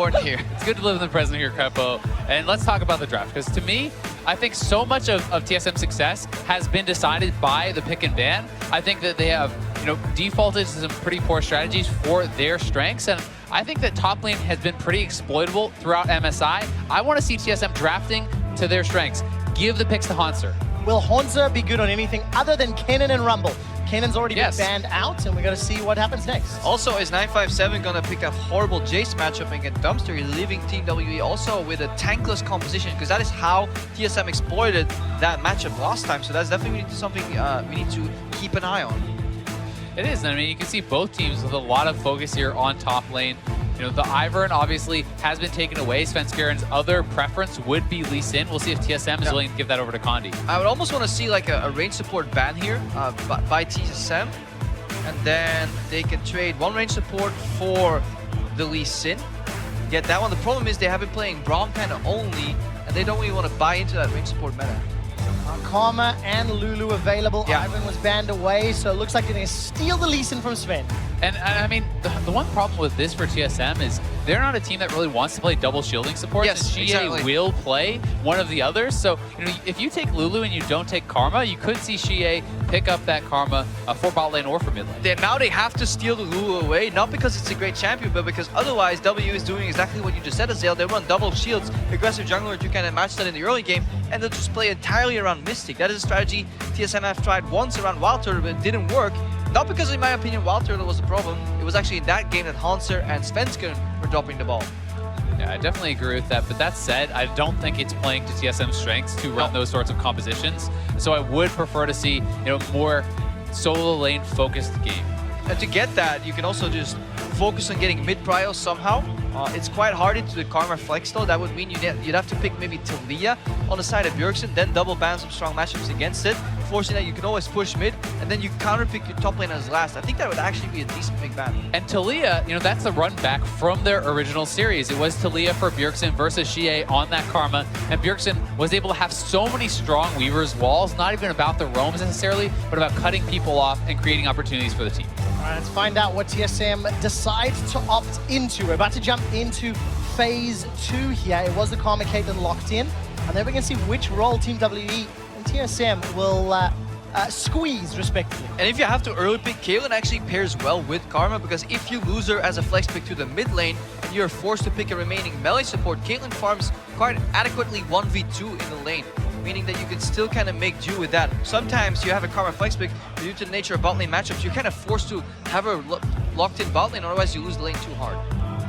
important here. It's good to live in the present here, Crepo. And let's talk about the draft, because to me, I think so much of TSM's success has been decided by the pick and ban. I think that they have, defaulted to some pretty poor strategies for their strengths, and I think that top lane has been pretty exploitable throughout MSI. I want to see TSM drafting to their strengths. Give the picks to Hanser. Will Hanser be good on anything other than Kennen and Rumble? Kennen's already been banned out, and we got to see what happens next. Also, is 957 gonna pick a horrible Jace matchup against Dumpster, leaving Team WE also with a tankless composition, because that is how TSM exploited that matchup last time. So that's definitely something we need to keep an eye on. It is. I mean, you can see both teams with a lot of focus here on top lane. The Ivern obviously has been taken away. Svenskaren's other preference would be Lee Sin. We'll see if TSM is willing to give that over to Condi. I would almost want to see like a range support ban here by TSM. And then they can trade one range support for the Lee Sin. Get that one. The problem is they have been playing Braum Panda only, and they don't really want to buy into that range support meta. Karma and Lulu available. Ivan was banned away, so it looks like they're going to steal the Lee Sin from Sven. And I mean, the one problem with this for TSM is they're not a team that really wants to play double shielding support. Yes, GA exactly. will play one of the others. So, if you take Lulu and you don't take Karma, you could see GA pick up that Karma for bot lane or for mid lane. Now they have to steal the Lulu away, not because it's a great champion, but because otherwise W is doing exactly what you just said, Azale. They run double shields, aggressive jungler, you can match that in the early game, and they'll just play entirely around Mystic. That is a strategy TSM have tried once around Wild Turtle, but it didn't work. Not because, in my opinion, Wild Turtle was the problem. It was actually in that game that Hanser and Svenskeren were dropping the ball. Yeah, I definitely agree with that. But that said, I don't think it's playing to TSM's strengths to run those sorts of compositions. So I would prefer to see, more solo lane focused game. And to get that, you can also just focus on getting mid prio somehow. It's quite hard into the Karma flex though. That would mean you'd have to pick maybe Talia on the side of Bjergsen, then double ban some strong matchups against it, forcing that you can always push mid, and then you counter pick your top lane as last. I think that would actually be a decent big ban. And Talia, that's the run back from their original series. It was Talia for Bjergsen versus Xie on that Karma, and Bjergsen was able to have so many strong Weaver's walls, not even about the roams necessarily, but about cutting people off and creating opportunities for the team. All right, let's find out what TSM decides to opt into. We're about to jump into phase 2 here. It was the Karma Caitlyn locked in, and then we can see which role Team WE and TSM will squeeze respectively. And if you have to early pick, Caitlyn actually pairs well with Karma, because if you lose her as a flex pick to the mid lane and you're forced to pick a remaining melee support, Caitlyn farms quite adequately 1v2 in the lane, meaning that you can still kind of make do with that. Sometimes you have a Karma flex pick, but due to the nature of bot lane matchups, you're kind of forced to have her locked in bot lane, otherwise you lose the lane too hard.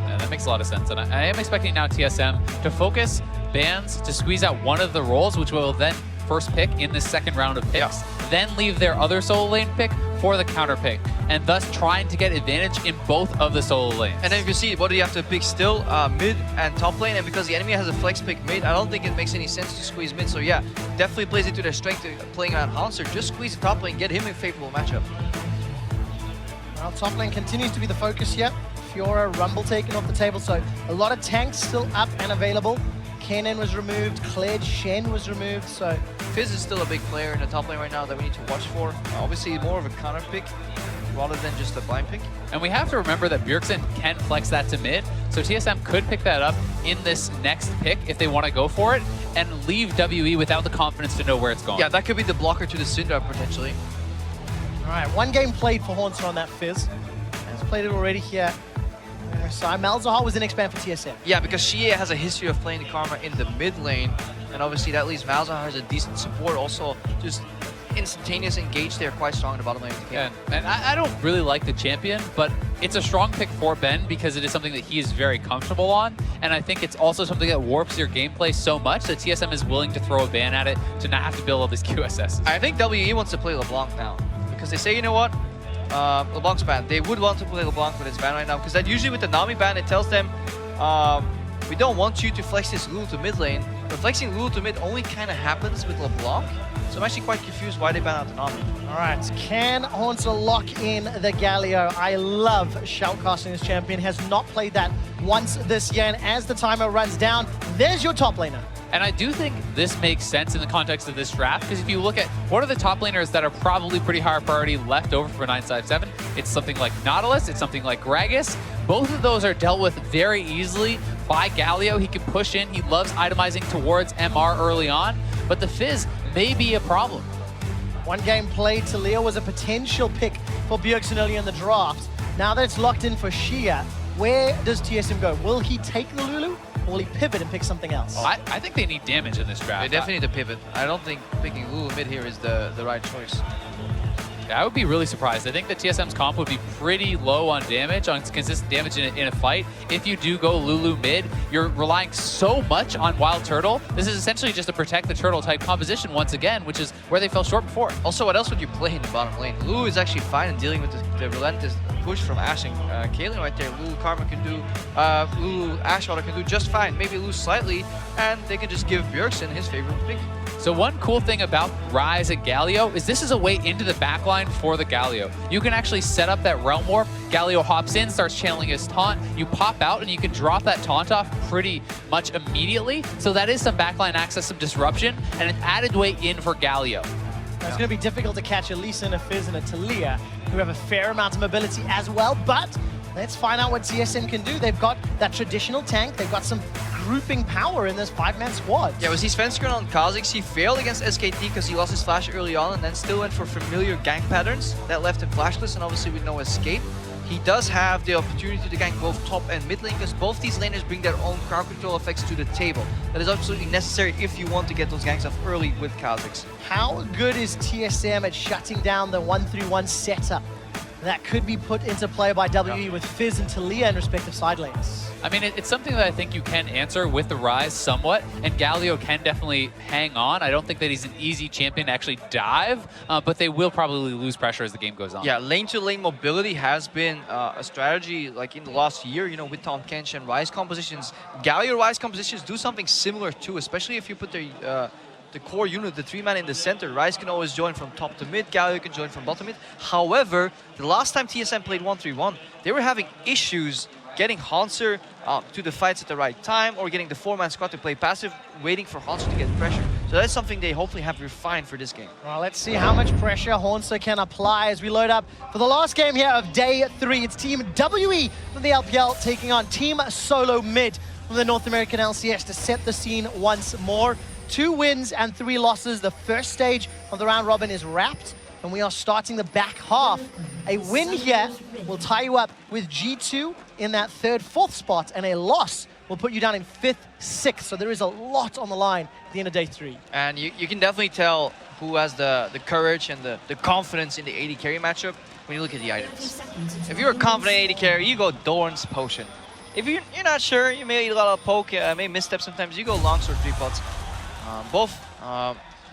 Yeah, that makes a lot of sense, and I am expecting now TSM to focus bans to squeeze out one of the roles, which will then first pick in the second round of picks, then leave their other solo lane pick for the counter pick, and thus trying to get advantage in both of the solo lanes. And then if you see, what do you have to pick still? Mid and top lane, and because the enemy has a flex pick mid, I don't think it makes any sense to squeeze mid. So yeah, definitely plays into their strength playing on Hanser. Just squeeze the top lane, get him a favorable matchup. Well, top lane continues to be the focus here. Fiora, Rumble taken off the table, so a lot of tanks still up and available. Kennen was removed, Kled, Shen was removed, so... Fizz is still a big player in the top lane right now that we need to watch for. Obviously more of a counter pick rather than just a blind pick. And we have to remember that Bjergsen can flex that to mid, so TSM could pick that up in this next pick if they want to go for it, and leave WE without the confidence to know where it's going. Yeah, that could be the blocker to the Syndra potentially. All right, one game played for Hanser on that Fizz. Has played it already here. MSI. Malzahar was the next ban for TSM. Yeah, because Xie has a history of playing the Karma in the mid lane, and obviously that leaves Malzahar as a decent support. Also, just instantaneous engage there, quite strong in the bottom lane. Yeah, and I don't really like the champion, but it's a strong pick for Ben because it is something that he is very comfortable on, and I think it's also something that warps your gameplay so much that TSM is willing to throw a ban at it to not have to build all these QSSs. I think WE wants to play LeBlanc now, because they say, you know what? LeBlanc's banned. They would want to play LeBlanc with his ban right now, because that usually with the Nami ban, it tells them, we don't want you to flex this Lulu to mid lane, but flexing Lulu to mid only kind of happens with LeBlanc. So I'm actually quite confused why they ban out the Nami. All right, can Hanser lock in the Galio? I love shoutcasting this champion. Has not played that once this year, and as the timer runs down, there's your top laner. And I do think this makes sense in the context of this draft, because if you look at what are the top laners that are probably pretty high priority left over for 957, it's something like Nautilus, it's something like Gragas. Both of those are dealt with very easily by Galio. He can push in. He loves itemizing towards MR early on, but the Fizz may be a problem. One game played, Talia was a potential pick for Bjergsen early in the draft. Now that it's locked in for Shia, where does TSM go? Will he take the Lulu, or will he pivot and pick something else? I think they need damage in this draft. They definitely need to pivot. I don't think picking Lulu mid here is the right choice. I would be really surprised. I think the TSM's comp would be pretty low on damage, on consistent damage in a fight. If you do go Lulu mid, you're relying so much on Wild Turtle. This is essentially just a protect the turtle type composition once again, which is where they fell short before. Also, what else would you play in the bottom lane? Lulu is actually fine in dealing with the relentless push from Ashe and Caitlyn right there. Lulu Karma can do, Lulu Ashwater can do just fine. Maybe lose slightly, and they can just give Bjergsen his favorite pick. So one cool thing about Ryze and Galio is this is a way into the backline for the Galio. You can actually set up that Realm Warp. Galio hops in, starts channeling his taunt. You pop out and you can drop that taunt off pretty much immediately. So that is some backline access, some disruption, and an added way in for Galio. It's going to be difficult to catch a Lisa and a Fizz and a Talia, who have a fair amount of mobility as well, but let's find out what TSM can do. They've got that traditional tank. They've got some grouping power in this 5-man squad. Yeah, was he Svenskeren on Kha'Zix? He failed against SKT because he lost his flash early on and then still went for familiar gank patterns that left him flashless and obviously with no escape. He does have the opportunity to gank both top and mid lane because both these laners bring their own crowd control effects to the table. That is absolutely necessary if you want to get those ganks off early with Kha'Zix. How good is TSM at shutting down the 1-3-1 setup that could be put into play by WE with Fizz and Talia in respective side lanes? I mean, it's something that I think you can answer with the Ryze somewhat, and Galio can definitely hang on. I don't think that he's an easy champion to actually dive, but they will probably lose pressure as the game goes on. Yeah, lane-to-lane mobility has been a strategy like in the last year, you know, with Taunt Kench and Ryze compositions. Galio Ryze compositions do something similar too, especially if you put the core unit, the 3-man in the center. Ryze can always join from top to mid, Galio can join from bottom mid. However, the last time TSM played 1-3-1, they were having issues getting Hanser to the fights at the right time or getting the 4-man squad to play passive, waiting for Hanser to get pressure. So that's something they hopefully have refined for this game. Well, let's see how much pressure Hanser can apply as we load up for the last game here of day 3. It's Team WE from the LPL taking on Team SoloMid from the North American LCS to set the scene once more. 2 wins and 3 losses. The first stage of the round robin is wrapped, and we are starting the back half. A win here will tie you up with G2 in that 3rd, 4th spot, and a loss will put you down in 5th, 6th. So there is a lot on the line at the end of day 3. And you can definitely tell who has the courage and the confidence in the AD carry matchup when you look at the items. If you're a confident AD carry, you go Dorn's Potion. If you're not sure, you may eat a lot of poke, may misstep sometimes, you go Longsword 3 pots. Both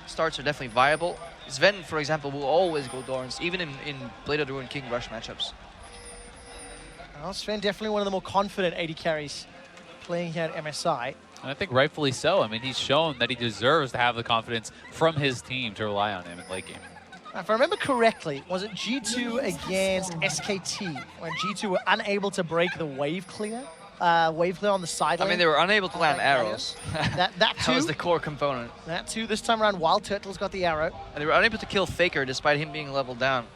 starts are definitely viable. Sven, for example, will always go Dorns, even in Blade of the Ruined King rush matchups. Well, Sven definitely one of the more confident AD carries playing here at MSI. And I think rightfully so. I mean, he's shown that he deserves to have the confidence from his team to rely on him in late game. If I remember correctly, was it G2 against SKT when G2 were unable to break the wave clear? Wave clear on the side lane? I mean, they were unable to land arrows. That too. That was the core component. That too. This time around, Wild Turtle's got the arrow. And they were unable to kill Faker despite him being leveled down.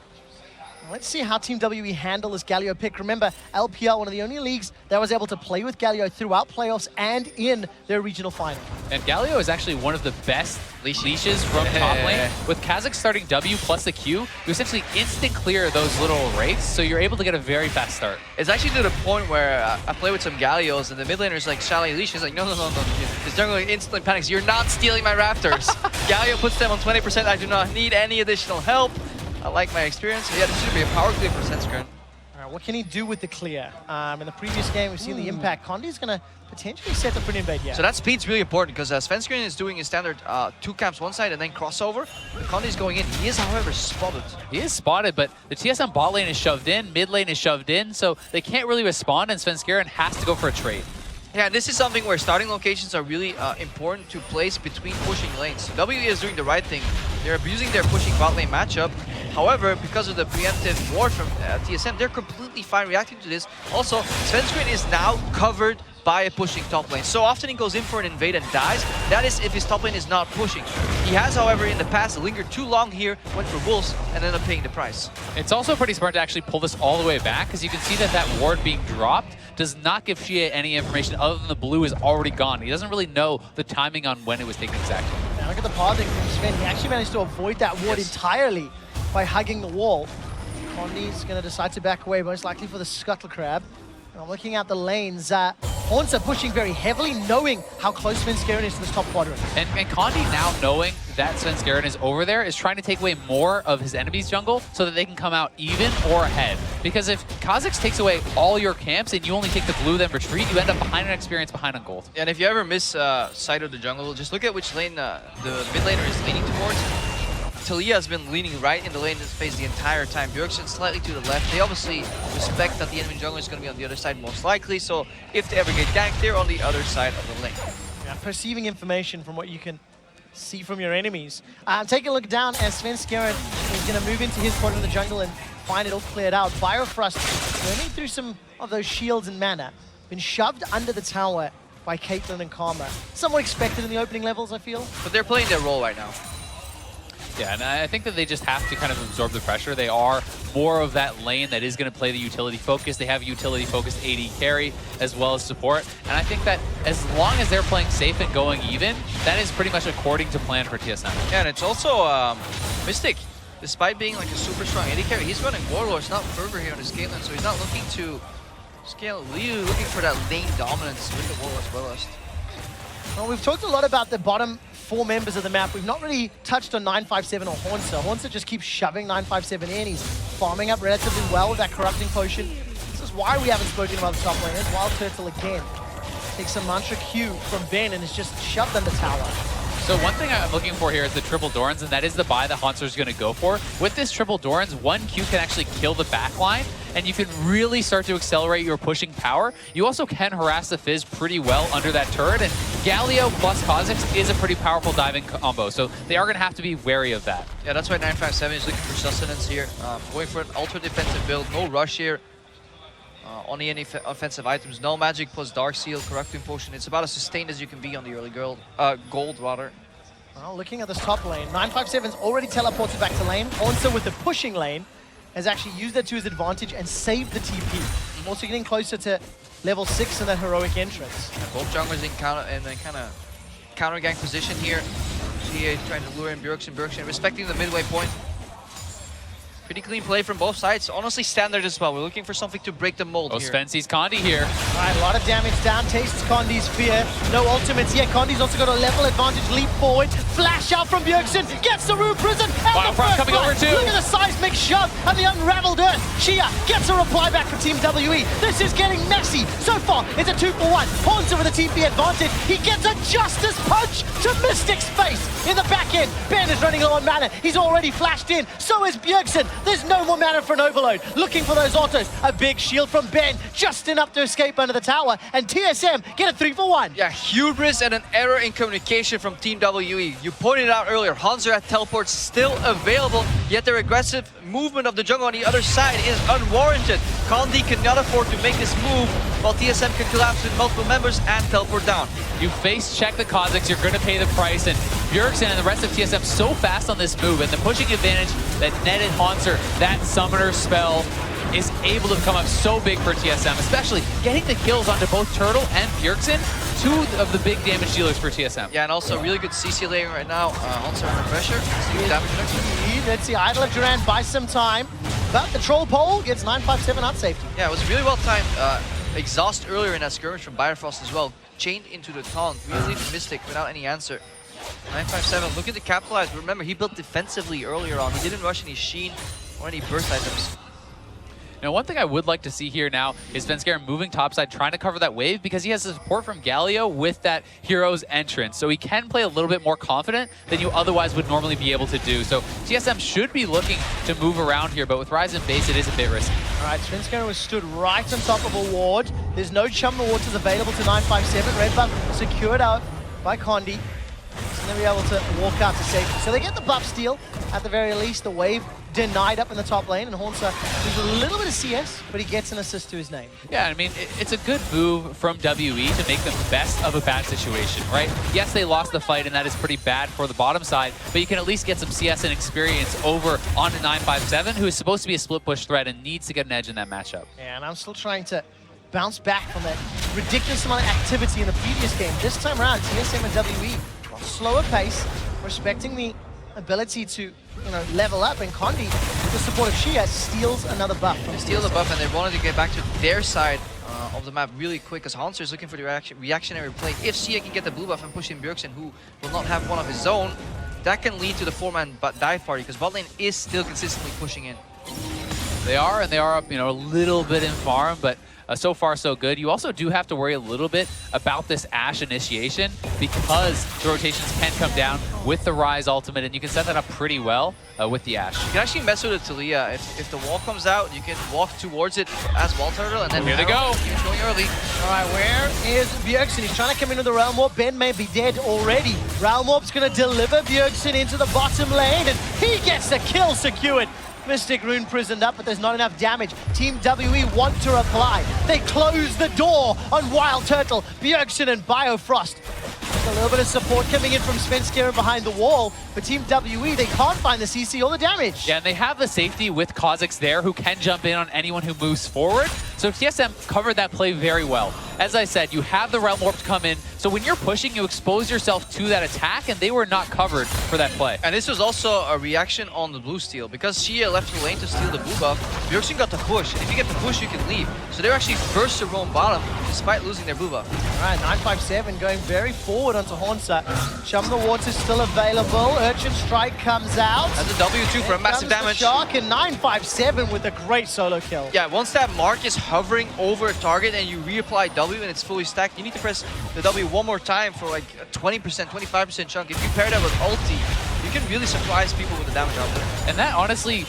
Let's see how Team WE handle this Galio pick. Remember, LPL, one of the only leagues that was able to play with Galio throughout playoffs and in their regional final. And Galio is actually one of the best leashes from top lane. With Kha'Zix starting W plus the Q, you essentially instant clear those little wraiths, so you're able to get a very fast start. It's actually to the point where I play with some Galios and the mid laner's like, Sally Leash is like, no. His jungler instantly panics, you're not stealing my Raptors. Galio puts them on 20%, I do not need any additional help. I like my experience. Yeah, this should be a power clear for Svenskeren. All right, what can he do with the clear? In the previous game, we've seen the impact. Condi's going to potentially set up for an invade here. So that speed's really important because Svenskeren is doing his standard 2 camps one side and then crossover. Condi's going in. He is, however, spotted. He is spotted, but the TSM bot lane is shoved in, mid lane is shoved in, so they can't really respond, and Svenskeren has to go for a trade. Yeah, this is something where starting locations are really important to place between pushing lanes. WE is doing the right thing. They're abusing their pushing bot lane matchup. However, because of the preemptive ward from TSM, they're completely fine reacting to this. Also, Svenskeren is now covered by a pushing top lane. So often he goes in for an invade and dies. That is if his top lane is not pushing. He has, however, in the past lingered too long here, went for Wolves, and ended up paying the price. It's also pretty smart to actually pull this all the way back, because you can see that that ward being dropped does not give Xie any information other than the blue is already gone. He doesn't really know the timing on when it was taken exactly. Now look at the pathing from Sven. He actually managed to avoid that ward entirely by hugging the wall. Condi's going to decide to back away, most likely for the Scuttle Crab. And I'm looking at the lanes. Horns are pushing very heavily, knowing how close Svenskeren is to this top quadrant. And Condi, now knowing that Svenskeren is over there, is trying to take away more of his enemy's jungle so that they can come out even or ahead. Because if Kha'Zix takes away all your camps and you only take the blue, then retreat, you end up behind an experience behind on gold. And if you ever miss sight of the jungle, just look at which lane the mid laner is leaning towards. Talia has been leaning right in the lane space the entire time. Bjergsen slightly to the left. They obviously respect that the enemy jungle is going to be on the other side most likely, so if they ever get ganked, they're on the other side of the lane. Yeah, perceiving information from what you can see from your enemies. Take a look down as Svenskeren is going to move into his part of the jungle and find it all cleared out. Bifrost burning through some of those shields and mana. Been shoved under the tower by Caitlyn and Karma. Somewhat expected in the opening levels, I feel. But they're playing their role right now. Yeah, and I think that they just have to kind of absorb the pressure. They are more of that lane that is going to play the utility focus. They have utility-focused AD carry as well as support. And I think that as long as they're playing safe and going even, that is pretty much according to plan for TSM. Yeah, and it's also Mystic. Despite being like a super strong AD carry, he's running Warlords, not Fervor here on his Caitlyn, so he's not looking to scale. Really looking for that lane dominance with the Warlords Wellest. Well, we've talked a lot about the bottom 4 members of the map. We've not really touched on 957 or Hornster. Hornster just keeps shoving 957 in. He's farming up relatively well with that corrupting potion. This is why we haven't spoken about the top laners. Wild Turtle again takes a mantra Q from Ben and is just shoved under tower. So one thing I'm looking for here is the triple Dorans, and that is the buy that Haunter's going to go for. With this triple Dorans, 1 Q can actually kill the backline, and you can really start to accelerate your pushing power. You also can harass the Fizz pretty well under that turret, and Galio plus Kha'Zix is a pretty powerful diving combo, so they are going to have to be wary of that. Yeah, that's why 957 is looking for sustenance here. Going for an ultra defensive build, no rush here. Only any offensive items, no magic plus Dark Seal, Corrupting Potion. It's about as sustained as you can be on the early gold, rather. Well, looking at this top lane, 957's already teleported back to lane. Onsa with the pushing lane has actually used that to his advantage and saved the TP. Also getting closer to level 6 in that heroic entrance. Yeah, both junglers in kind of counter gank position here. GA trying to lure in Bjergsen, respecting the midway point. Pretty clean play from both sides. Honestly, standard as well. We're looking for something to break the mold here. Sven sees Condi here. All right, a lot of damage down. Tastes Condi's fear. No ultimates yet. Condi's also got a level advantage. Leap forward. Flash out from Bjergsen. Gets the Rune Prison. And the first coming over too. Look at the seismic shove and the unraveled earth. Shia gets a reply back from Team WE. This is getting messy. So far, it's a 2-for-1. Haunter with a TP advantage. He gets a Justice Punch to Mystic's face in the back end. Ben is running low on mana. He's already flashed in. So is Bjergsen. There's no more mana for an overload. Looking for those autos. A big shield from Ben, just enough to escape under the tower. And TSM get a 3-for-1. Yeah, hubris and an error in communication from Team WE. You pointed out earlier, Hanzer at teleports still available, yet their aggressive movement of the jungle on the other side is unwarranted. Condi cannot afford to make this move, while TSM can collapse with multiple members and teleport down. You face check the Kha'Zix, you're going to pay the price, and Bjergsen and the rest of TSM so fast on this move, and the pushing advantage that netted Haunter, that summoner spell, is able to come up so big for TSM, especially getting the kills onto both Turtle and Bjergsen, 2 of the big damage dealers for TSM. Yeah, and also really good CC layering right now. Haunter under pressure. Damage reduction. Let's see, Idol of Duran buys some time, but the Troll Pole gets 957 out safety. Yeah, it was really well timed. Exhaust earlier in that skirmish from Bifrost as well. Chained into the taunt, really Mystic without any answer. 957 looking to capitalize. Remember, he built defensively earlier on. He didn't rush any Sheen or any burst items. Now, one thing I would like to see here now is Svenskeren moving topside, trying to cover that wave, because he has the support from Galio with that hero's entrance. So he can play a little bit more confident than you otherwise would normally be able to do. So TSM should be looking to move around here, but with Rise and Base, it is a bit risky. All right, Svenskeren was stood right on top of a ward. There's no Chum Waters available to 957. Red buff secured out by Condi. So they'll be able to walk out to safety. So they get the buff steal at the very least. The wave denied up in the top lane, and Hornsa does a little bit of CS, but he gets an assist to his name. Yeah, I mean, it's a good move from WE to make the best of a bad situation, right? Yes, they lost the fight, and that is pretty bad for the bottom side, but you can at least get some CS and experience over onto 957, who is supposed to be a split push threat and needs to get an edge in that matchup. Yeah, and I'm still trying to bounce back from that ridiculous amount of activity in the previous game. This time around, TSM and WE on slower pace, respecting the ability to, level up, and Condi, with the support of Shia, steals another buff. They steal the buff, and they wanted to get back to their side of the map really quick, because Hanser is looking for the reactionary play. If Shia can get the blue buff and push in Bjergsen, who will not have one of his own, that can lead to the 4-man dive party, because bot lane is still consistently pushing in. They are, and they are up, a little bit in farm, but so far so good. You also do have to worry a little bit about this Ashe initiation, because the rotations can come down with the Rise ultimate, and you can set that up pretty well with the Ashe. You can actually mess with the Talia. If the wall comes out, you can walk towards it as Wall Turtle, and then here they go. He's going early. All right, where is Bjergsen? He's trying to come into the Realm Warp. Ben may be dead already. Realm Warp's going to deliver Bjergsen into the bottom lane, and he gets the kill secured. Mystic Rune prisoned up, but there's not enough damage. Team WE want to reply. They close the door on Wild Turtle, Bjergsen, and Biofrost. There's a little bit of support coming in from Svenskeren behind the wall, but Team WE, they can't find the CC or the damage. Yeah, and they have the safety with Kha'Zix there, who can jump in on anyone who moves forward. So TSM covered that play very well. As I said, you have the Realm Warp to come in, so when you're pushing, you expose yourself to that attack, and they were not covered for that play. And this was also a reaction on the blue steal, because Shia left the lane to steal the blue buff. Bjergsen got the push, and if you get the push, you can leave. So they're actually first to roam bottom, despite losing their blue buff. All right, 957 going very forward onto Hornsa. Chum the Water's still available. Urchin Strike comes out. That's a W2 for a massive damage. Shark, and 957 with a great solo kill. Yeah, once that mark is hovering over a target and you reapply W and it's fully stacked, you need to press the W one more time for like a 20%, 25% chunk. If you pair that with ulti, you can really surprise people with the damage out there. And that honestly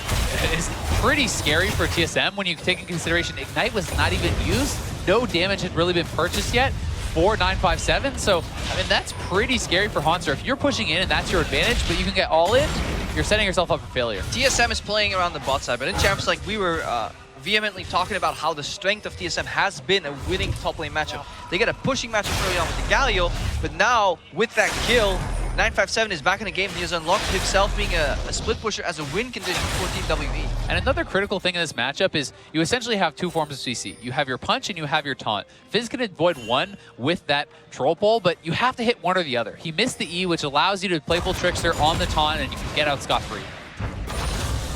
is pretty scary for TSM when you take in consideration Ignite was not even used. No damage had really been purchased yet for 957. So, I mean, that's pretty scary for Hanser. If you're pushing in and that's your advantage, but you can get all in, you're setting yourself up for failure. TSM is playing around the bot side, but in champs, like we were vehemently talking about how the strength of TSM has been a winning top lane matchup. They get a pushing matchup early on with the Galio, but now with that kill, 957 is back in the game. He has unlocked himself being a split pusher as a win condition for Team WE. And another critical thing in this matchup is you essentially have two forms of CC. You have your punch and you have your taunt. Fizz can avoid one with that troll pole, but you have to hit one or the other. He missed the E, which allows you to playful Trickster on the taunt, and you can get out scot-free.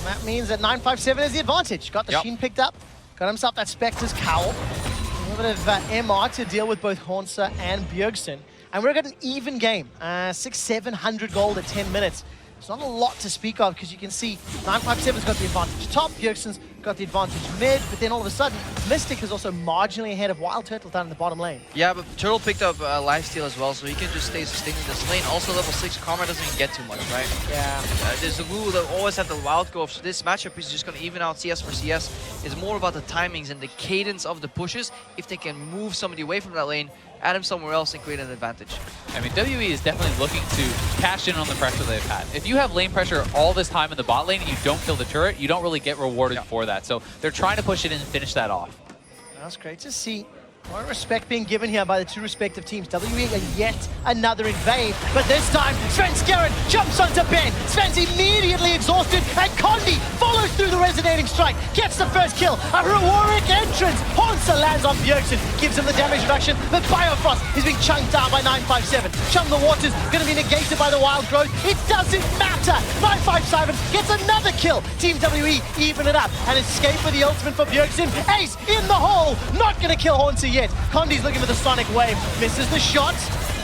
That means that 957 has the advantage. Got the Sheen picked up, got himself that Spectre's Cowl. A little bit of MR to deal with both Hornsa and Bjergsen. And we're at an even game, 600-700 gold at 10 minutes. It's not a lot to speak of, because you can see 957's got the advantage top, Bjergsen's got the advantage mid, but then all of a sudden, Mystic is also marginally ahead of Wild Turtle down in the bottom lane. Yeah, but Turtle picked up lifesteal as well, so he can just stay sustained in this lane. Also, level 6 Karma doesn't even get too much, right? Yeah. There's a rule that always have the wild go, so this matchup is just going to even out CS for CS. It's more about the timings and the cadence of the pushes. If they can move somebody away from that lane, add him somewhere else and create an advantage. I mean, WE is definitely looking to cash in on the pressure they've had. If you have lane pressure all this time in the bot lane and you don't kill the turret, you don't really get rewarded for that. So they're trying to push it in and finish that off. That's great to see. A lot of respect being given here by the two respective teams. WE are yet another invade, but this time Svenskeren jumps onto Ben. Sven's immediately exhausted, and Condi follows through the resonating strike, gets the first kill. A heroic entrance. Hornsa lands on Bjergsen, gives him the damage reduction, but Biofrost is being chunked down by 957. Chum the Water's going to be negated by the wild growth. It doesn't matter. 957 gets another kill. Team WE even it up and escape with the ultimate for Bjergsen. Ace in the hole, not going to kill Hornsa yet. Condi's looking for the Sonic Wave, misses the shot.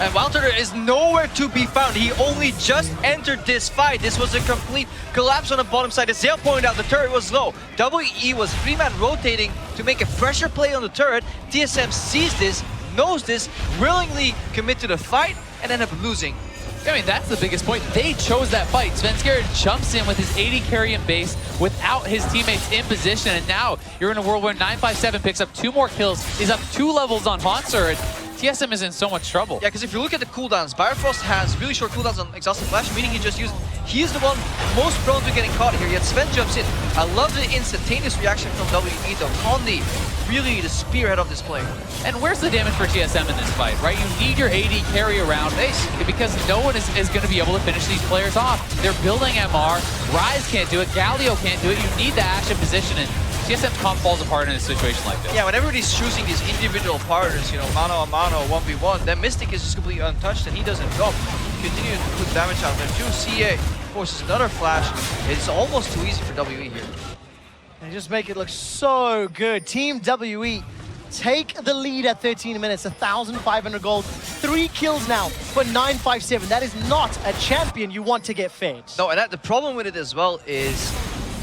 And Wild Turtle is nowhere to be found. He only just entered this fight. This was a complete collapse on the bottom side. As Zale pointed out, the turret was low. WE was 3-man rotating to make a pressure play on the turret. TSM sees this, knows this, willingly commit to the fight, and end up losing. I mean, that's the biggest point. They chose that fight. Svenskeren jumps in with his 80 carry in base without his teammates in position, and now you're in a world where 957 picks up 2 more kills, is up 2 levels on Hanser, and TSM is in so much trouble. Yeah, because if you look at the cooldowns, Biofrost has really short cooldowns on Exhausted Flash, meaning he just used He's the one most prone to getting caught here, yet Sven jumps in. I love the instantaneous reaction from WE though. On the really the spearhead of this play. And where's the damage for TSM in this fight, right? You need your AD carry around because no one is going to be able to finish these players off. They're building MR. Ryze can't do it. Galio can't do it. You need the Ashe in position, and TSM's comp falls apart in a situation like this. Yeah, when everybody's choosing these individual partners, you know, mano a mano, 1v1, then Mystic is just completely untouched and he doesn't drop. Continue to put damage out there too. CA forces another flash. It's almost too easy for WE here. They just make it look so good. Team WE take the lead at 13 minutes, 1,500 gold, 3 kills now for 957. That is not a champion you want to get fed. No, and the problem with it as well is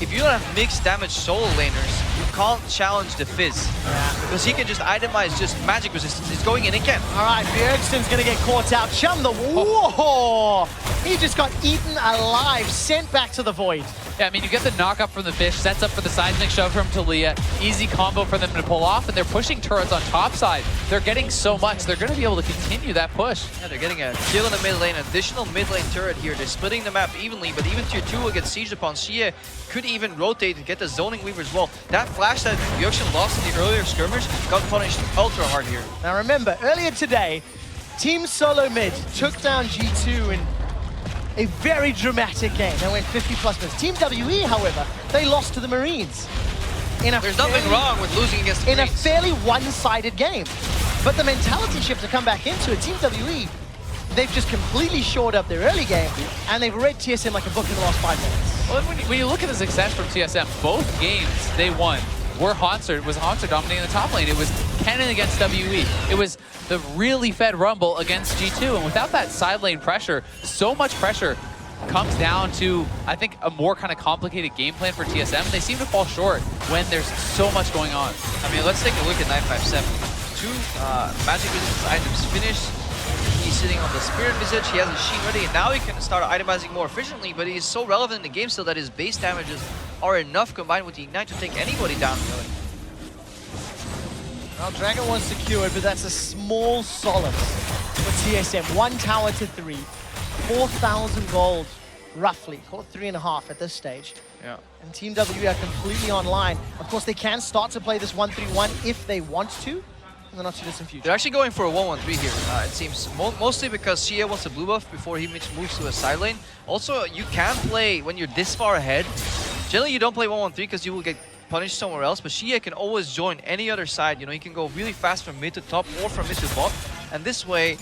if you don't have mixed damage solo laners, you can't challenge the Fizz. Yeah. Because he can just itemize just magic resistance. It's going in again. All right, Bjergsen's gonna get caught out. Chum the whoa! He just got eaten alive, sent back to the void. Yeah, I mean, you get the knock up from the fish, sets up for the seismic shove from Talia. Easy combo for them to pull off, and they're pushing turrets on top side. They're getting so much, they're going to be able to continue that push. Yeah, they're getting a kill in the mid lane, additional mid lane turret here. They're splitting the map evenly, but even tier 2 will get sieged upon. Xie could even rotate and get the zoning weaver as well. That flash that Bjergsen lost in the earlier skirmish got punished ultra hard here. Now remember, earlier today, Team SoloMid took down G2 in a very dramatic game. They went 50+ minutes. Team WE, however, they lost to the Marines. There's nothing wrong with losing against the Marines. Marines. In a fairly one-sided game. But the mentality shift to come back into it, Team WE, they've just completely shored up their early game, and they've read TSM like a book in the last 5 minutes. Well, when you look at the success from TSM, both games they won were Hauntzer dominating the top lane. It was Kennen against WE. It was the really fed Rumble against G2. And without that side lane pressure, so much pressure comes down to, I think, a more kind of complicated game plan for TSM. And they seem to fall short when there's so much going on. I mean, let's take a look at 957. 2 magic resistance items finished. He's sitting on the Spirit Visage, he has a Sheen ready, and now he can start itemizing more efficiently, but he's so relevant in the game still that his base damages are enough combined with the Ignite to take anybody down, really. Well, Dragon was secured, but that's a small solace for TSM. 1 tower to 3, 4,000 gold, roughly, call it 3.5 at this stage. Yeah. And Team W are completely online. Of course, they can start to play this 1-3-1 if they want to. In the not too distant future. They're actually going for a 1-1-3 here, it seems. Mostly because Xie wants a blue buff before he moves to a side lane. Also, you can play when you're this far ahead. Generally, you don't play 1-1-3 because you will get punished somewhere else, but Xie can always join any other side. You know, he can go really fast from mid to top or from mid to bot. And this way,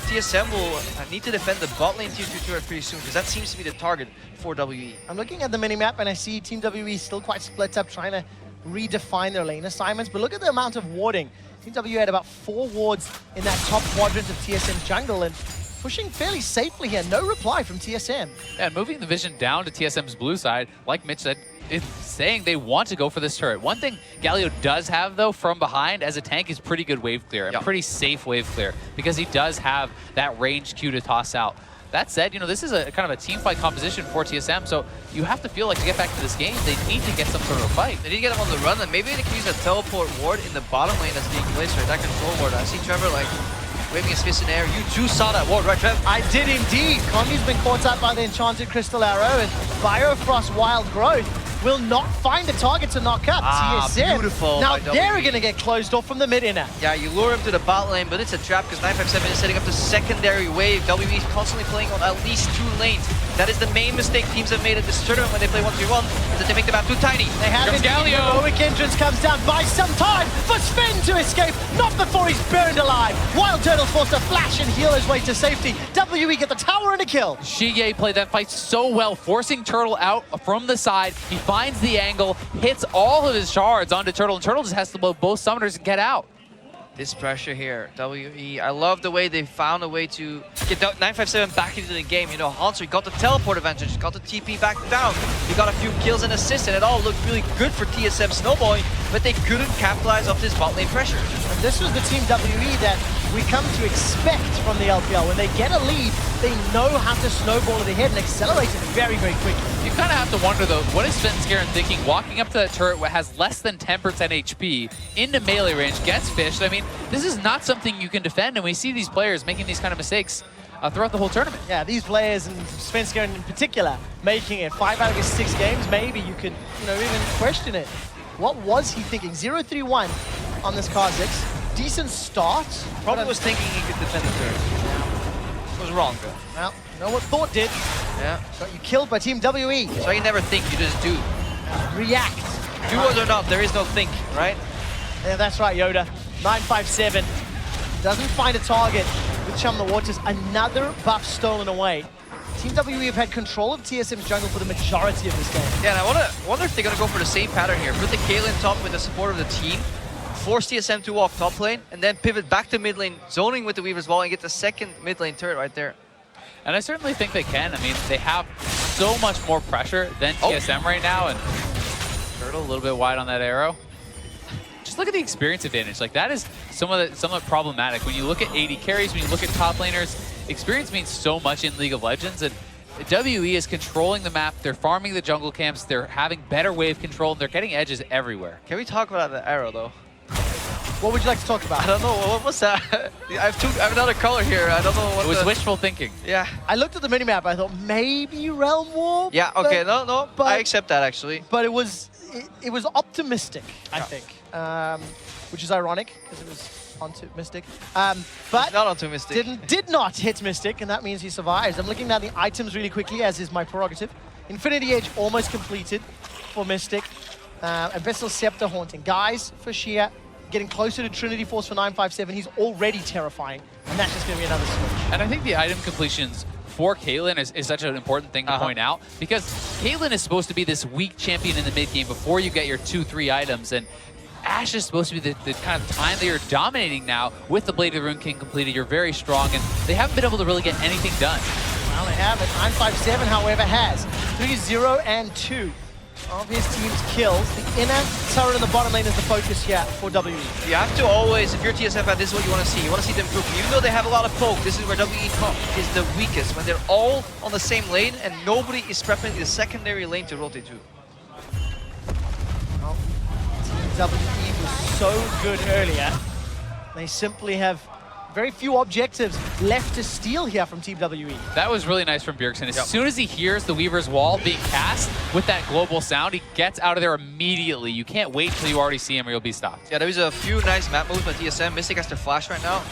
TSM will need to defend the bot lane tier 2 turret pretty soon, because that seems to be the target for WE. I'm looking at the minimap and I see Team WE still quite split up, trying to redefine their lane assignments, but look at the amount of warding. Team W had about 4 wards in that top quadrant of TSM's jungle, and pushing fairly safely here. No reply from TSM. Yeah, and moving the vision down to TSM's blue side, like Mitch said, it's saying they want to go for this turret. One thing Galio does have, though, from behind as a tank is pretty good wave clear, and pretty safe wave clear, because he does have that range Q to toss out. That said, you know, this is a kind of a team fight composition for TSM, so you have to feel like to get back to this game, they need to get some sort of a fight. They need to get him on the run, and maybe they can use a teleport ward in the bottom lane that's being placed, right? That control ward. I see Trevor, like, waving his fist in the air. You too saw that ward, right, Trev? I did indeed. Condi's been caught up by the Enchanted Crystal Arrow, and Biofrost Wild Growth will not find a target to knock up. TSM. Beautiful. Now they're going to get closed off from the mid inner. Yeah, you lure him to the bot lane, but it's a trap because 957 is setting up the secondary wave. WE is constantly playing on at least 2 lanes. That is the main mistake teams have made at this tournament when they play 1v1, is that they make the map too tiny. They have it. Heroic entrance comes down, buys some time for Sven to escape. Not before he's burned alive. Wild Turtle's forced to flash and heal his way to safety. WE get the tower and a kill. Xie played that fight so well, forcing Turtle out from the side. He finds the angle, hits all of his shards onto Turtle, and Turtle just has to blow both summoners and get out. This pressure here, WE, I love the way they found a way to get 957 back into the game. You know, Hauntzer got the teleport advantage, got the TP back down. He got a few kills and assists, and it all looked really good for TSM snowballing, but they couldn't capitalize off this bot lane pressure. And this was the Team WE that we come to expect from the LPL. When they get a lead, they know how to snowball it ahead and accelerate it very, very quickly. You kind of have to wonder, though, what is Sven Skaren thinking? Walking up to that turret that has less than 10% HP into melee range, gets fished. I mean, this is not something you can defend, and we see these players making these kind of mistakes throughout the whole tournament. Yeah, these players, and Svenska in particular, making it 5 out of his 6 games, maybe you could, even question it. What was he thinking? 0-3-1 on this Kha'Zix. Decent start. Probably was thinking he could defend the turret. Yeah. Was wrong, though. Well, you know what Thought did? Yeah. Got you killed by Team WE. So you never think, you just do. React. Do it or not, there is no think, right? Yeah, that's right, Yoda. 957. Doesn't find a target with Chum the Waters. Another buff stolen away. Team WE have had control of TSM's jungle for the majority of this game. Yeah, and I wonder if they're going to go for the same pattern here. Put the Kaylin top with the support of the team, force TSM to walk top lane, and then pivot back to mid lane, zoning with the Weaver's Wall, and get the second mid lane turret right there. And I certainly think they can. I mean, they have so much more pressure than TSM right now, and Turtle a little bit wide on that arrow. Just look at the experience advantage. Like, that is somewhat problematic. When you look at AD carries, when you look at top laners, experience means so much in League of Legends, and WE is controlling the map, they're farming the jungle camps, they're having better wave control, and they're getting edges everywhere. Can we talk about the arrow, though? What would you like to talk about? I don't know, what was that? I have another color here, I don't know what It was wishful thinking. Yeah. I looked at the minimap, I thought maybe Realm Warp. Yeah, okay, no, I accept that, actually. But it was optimistic, I think. Which is ironic, because it was onto Mystic. But not onto Mystic. Did not hit Mystic, and that means he survives. I'm looking down the items really quickly, as is my prerogative. Infinity Edge almost completed for Mystic. And Vestal Scepter haunting. Guys, for Shia, getting closer to Trinity Force for 957. He's already terrifying, and that's just going to be another switch. And I think the item completions for Caitlyn is such an important thing to point out, because Caitlyn is supposed to be this weak champion in the mid game before you get your 2-3 items, and Ashe is supposed to be the kind of time that you're dominating now. With the Blade of the Rune King completed, you're very strong, and they haven't been able to really get anything done. Well, they haven't. 957, however, has 3-0 and 2 of his team's kills. The inner turret in the bottom lane is the focus here for WE. You have to always, if you're TSM fan, this is what you want to see. You want to see them grouping. Even though they have a lot of poke, this is where WE is the weakest, when they're all on the same lane and nobody is prepping the secondary lane to rotate to. Well, Team WE was so good earlier. They simply have very few objectives left to steal here from Team WE. That was really nice from Bjergsen. As soon as he hears the Weaver's Wall being cast with that global sound, he gets out of there immediately. You can't wait till you already see him or you'll be stopped. Yeah, there was a few nice map moves by TSM. Mystic has to flash right now.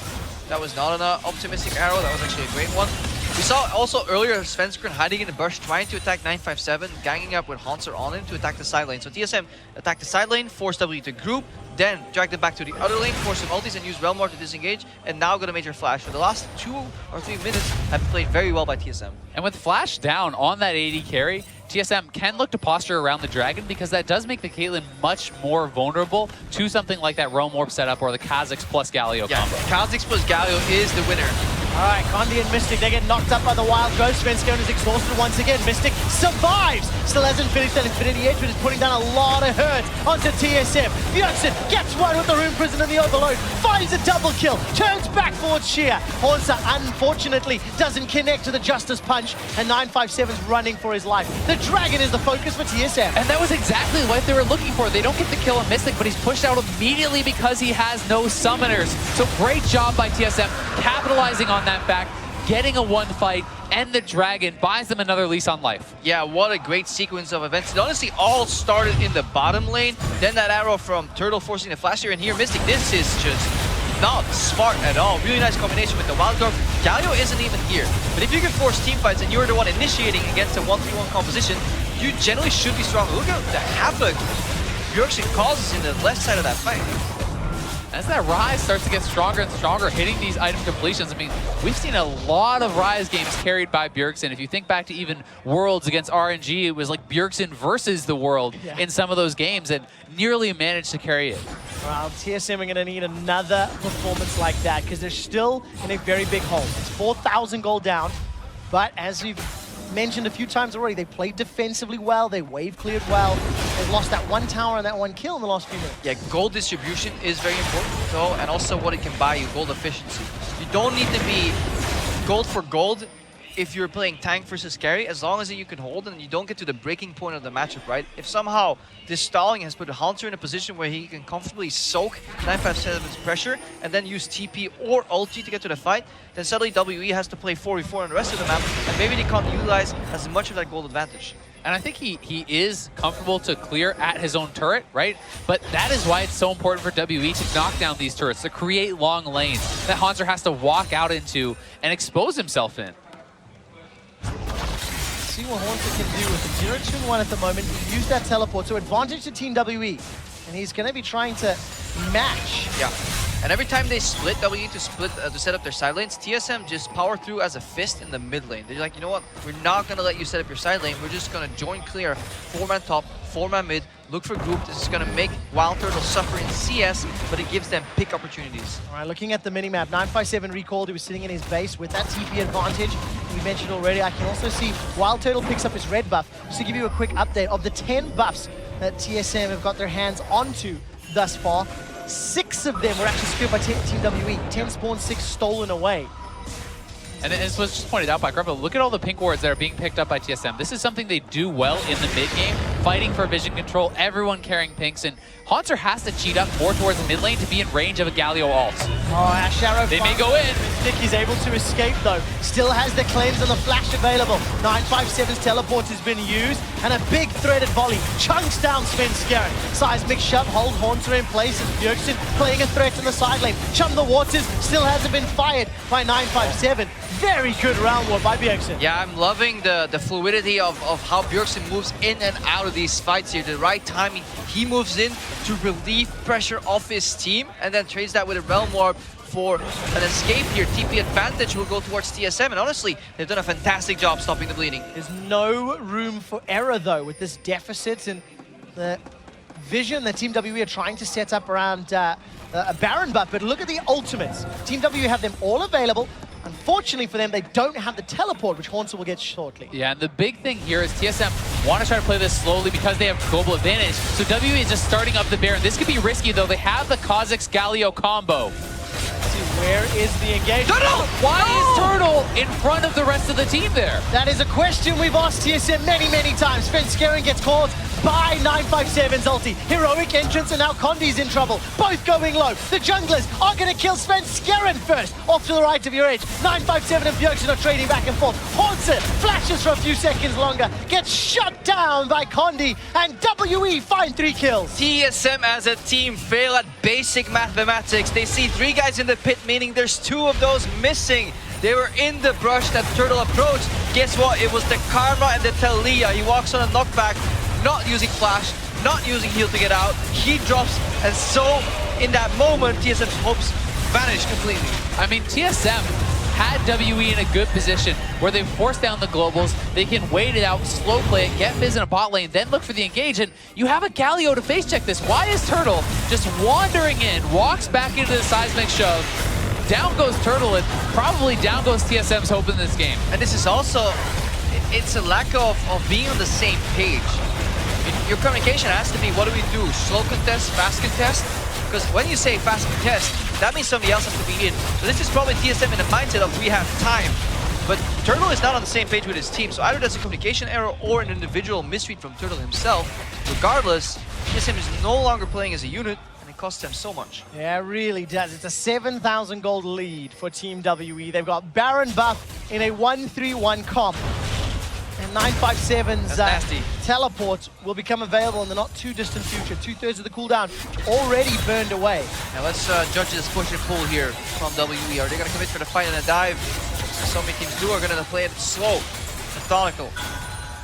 That was not an optimistic arrow. That was actually a great one. We saw also earlier Svenskeren hiding in the bush, trying to attack 957, ganging up with Hanser on him to attack the side lane. So TSM attacked the side lane, forced W to group, then dragged them back to the other lane, forced some ultis and used Realm Warp to disengage, and now got a major flash. For the last 2 or 3 minutes have played very well by TSM. And with flash down on that AD carry, TSM can look to posture around the Dragon, because that does make the Caitlyn much more vulnerable to something like that Realm Warp setup or the Kha'Zix plus Galio combo. Kha'Zix plus Galio is the winner. All right, Condi and Mystic, they get knocked up by the Wild Ghost. Svenskeren is exhausted once again. Mystic survives. Still hasn't finished that Infinity Edge, but is putting down a lot of hurt onto TSM. Bjergsen gets one with the Rune Prison and the Overload. Finds a double kill. Turns back forward Sheer. Hornsa, unfortunately, doesn't connect to the Justice Punch, and 957's running for his life. The Dragon is the focus for TSM. And that was exactly what they were looking for. They don't get the kill on Mystic, but he's pushed out immediately because he has no summoners. So great job by TSM, capitalizing on that back, getting a one fight, and the Dragon buys them another lease on life. Yeah, what a great sequence of events. It honestly all started in the bottom lane, then that arrow from Turtle forcing the flash here, and here Mystic, this is just not smart at all. Really nice combination with the Wild Dwarf. Galio isn't even here, but if you can force team fights and you're the one initiating against a 1v1 composition, you generally should be strong. Look at the havoc Bjergsen causes in the left side of that fight. As that Rise starts to get stronger and stronger, hitting these item completions, I mean, we've seen a lot of Rise games carried by Bjergsen. If you think back to even Worlds against RNG, it was like Bjergsen versus the world in some of those games, and nearly managed to carry it. Well, TSM are going to need another performance like that, because they're still in a very big hole. It's 4,000 gold down, but as we've mentioned a few times already, they played defensively well, they wave cleared well. They've lost that one tower and that one kill in the last few minutes. Yeah, gold distribution is very important though, and also what it can buy you, gold efficiency. You don't need to be gold for gold if you're playing tank versus carry, as long as you can hold and you don't get to the breaking point of the matchup, right? If somehow this stalling has put Hunter in a position where he can comfortably soak 957's pressure and then use TP or ulti to get to the fight, then suddenly WE has to play 4v4 on the rest of the map, and maybe they can't utilize as much of that gold advantage. And I think he is comfortable to clear at his own turret, right? But that is why it's so important for WE to knock down these turrets, to create long lanes that Hanser has to walk out into and expose himself in. See what Haunter can do with the 0-2-1 at the moment. He used that teleport, so advantage to Team WE. And he's going to be trying to match. Yeah. And every time they split, WE to set up their side lanes, TSM just power through as a fist in the mid lane. They're like, you know what? We're not going to let you set up your side lane. We're just going to join clear, 4-man top, 4-man mid, look for group. This is going to make Wild Turtle suffer in CS, but it gives them pick opportunities. All right, looking at the minimap, 957 recalled. He was sitting in his base with that TP advantage. We mentioned already, I can also see Wild Turtle picks up his red buff. Just to give you a quick update, of the 10 buffs that TSM have got their hands onto thus far, 6 of them were actually secured by Team WE. 10 spawned, 6 stolen away. And as was just pointed out by Grubba, look at all the pink wards that are being picked up by TSM. This is something they do well in the mid game, fighting for vision control, everyone carrying pinks, and Haunter has to cheat up more towards the mid lane to be in range of a Galio ult. Oh, Ash Arrow. They may go in. Nicky's able to escape though. Still has the claims and the flash available. 957's teleport has been used, and a big threaded volley chunks down Svenskeren. Seismic shove hold Haunter in place as Bjergsen playing a threat in the side lane. Chum the Waters still hasn't been fired by 957. Very good round war by Bjergsen. Yeah, I'm loving the fluidity of how Bjergsen moves in and out of these fights here. The right timing, he moves in to relieve pressure off his team and then trades that with a Realm Warp for an escape here. TP advantage will go towards TSM, and honestly, they've done a fantastic job stopping the bleeding. There's no room for error though with this deficit and the vision that Team WE are trying to set up around a Baron buff. But look at the ultimates. Team WE have them all available. Unfortunately for them, they don't have the teleport, which Haunter will get shortly. Yeah, and the big thing here is TSM want to try to play this slowly because they have global advantage. So WE is just starting up the Baron. This could be risky, though. They have the Kha'Zix Galio combo. Let's see, where is the engagement? Turtle! Why is Turtle in front of the rest of the team there? That is a question we've asked TSM many, many times. Svenskeren gets caught by 957's ulti. Heroic entrance, and now Condi's in trouble. Both going low. The junglers are going to kill Svenskeren first. Off to the right of your edge. 957 and Bjergsen are trading back and forth. Haunter flashes for a few seconds longer. Gets shut down by Condi, and WE find 3 kills. TSM as a team fail at basic mathematics. They see 3 guys in the pit, meaning there's 2 of those missing. They were in the brush that Turtle approached. Guess what? It was the Karma and the Talia. He walks on a knockback, not using flash, not using heal to get out. He drops, and so in that moment, TSM's hopes vanish completely. I mean, TSM had WE in a good position where they forced down the globals. They can wait it out, slow play it, get Fizz in a bot lane, then look for the engage. And you have a Galio to face check this. Why is Turtle just wandering in, walks back into the seismic shove? Down goes Turtle, and probably down goes TSM's hope in this game. And this is also, it's a lack of being on the same page. Your communication has to be, what do we do? Slow contest, fast contest? Because when you say fast contest, that means somebody else has to be in. So this is probably TSM in the mindset of we have time. But Turtle is not on the same page with his team, so either that's a communication error or an individual misread from Turtle himself. Regardless, TSM is no longer playing as a unit, and it costs them so much. Yeah, it really does. It's a 7,000 gold lead for Team WE. They've got Baron buff in a 1-3-1 comp. And 957's teleport will become available in the not too distant future. 2/3 of the cooldown already burned away. Now let's judge this push and pull here from WE. Are they going to commit for the fight and a dive? So many teams do are going to play it slow, methodical.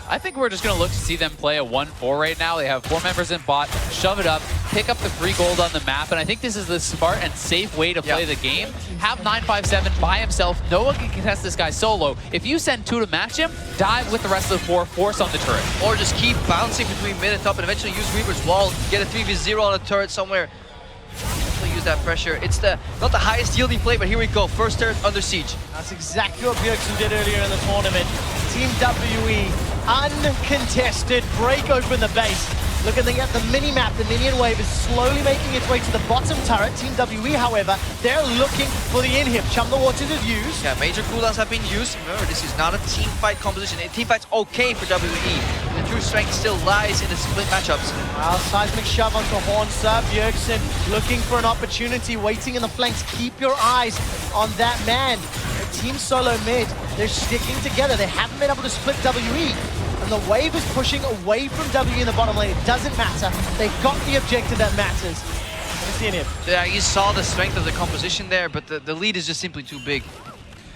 I think we're just going to look to see them play a 1-4 right now. They have 4 members in bot, shove it up, pick up the free gold on the map, and I think this is the smart and safe way to play the game. Have 957 by himself. No one can contest this guy solo. If you send 2 to match him, dive with the rest of the 4, force on the turret. Or just keep bouncing between mid and top and eventually use Reaper's Wall, get a 3v0 on a turret somewhere. Use that pressure. It's not the highest yielding play, but here we go. First turret under siege. That's exactly what Bjergsen did earlier in the tournament. Team WE, uncontested, break open the base. Looking at the mini-map, the minion wave is slowly making its way to the bottom turret. Team WE, however, they're looking for the inhib. Chum the Waters is used. Yeah, major cooldowns have been used. Remember, this is not a team fight composition. A team fight's okay for WE. The true strength still lies in the split matchups. Well, seismic shove onto Hornser. Bjergsen looking for an opportunity, waiting in the flanks. Keep your eyes on that man. Team SoloMid, they're sticking together. They haven't been able to split WE. And the wave is pushing away from WE in the bottom lane. It doesn't matter. They've got the objective that matters. Let's see him. Yeah, you saw the strength of the composition there, but the lead is just simply too big.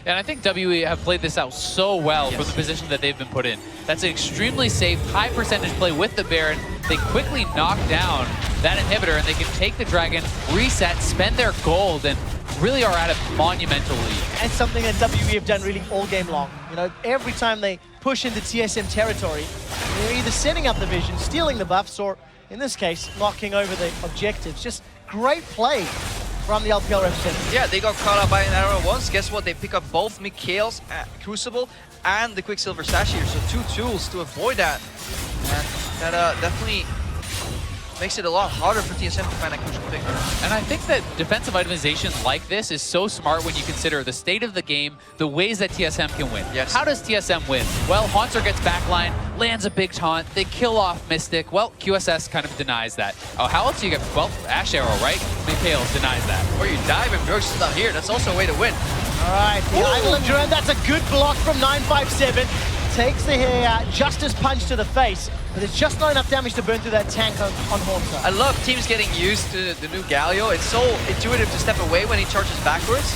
And I think WE have played this out so well for the position that they've been put in. That's an extremely safe, high percentage play with the Baron. They quickly knock down that inhibitor and they can take the Dragon, reset, spend their gold, and really are at a monumental lead. And it's something that WE have done really all game long. You know, every time they push into TSM territory, they're either setting up the vision, stealing the buffs, or in this case, knocking over the objectives. Just great play from the LPL representative. Yeah, they got caught out by an arrow once. Guess what? They pick up both Mikhail's Crucible and the Quicksilver Sash here. So 2 tools to avoid that. And that definitely makes it a lot harder for TSM to find that crucial pick. And I think that defensive itemization like this is so smart when you consider the state of the game, the ways that TSM can win. Yes. How does TSM win? Well, Haunter gets backline, lands a big taunt, they kill off Mystic. Well, QSS kind of denies that. Oh, how else do you get? Well, Ash Arrow, right? Mikhail denies that. Or you dive and Bjergsen's not here. That's also a way to win. All right, the Idol of Duran, that's a good block from 957. Takes the Justice Punch to the face, but there's just not enough damage to burn through that tank on Haunter. I love teams getting used to the new Galio. It's so intuitive to step away when he charges backwards.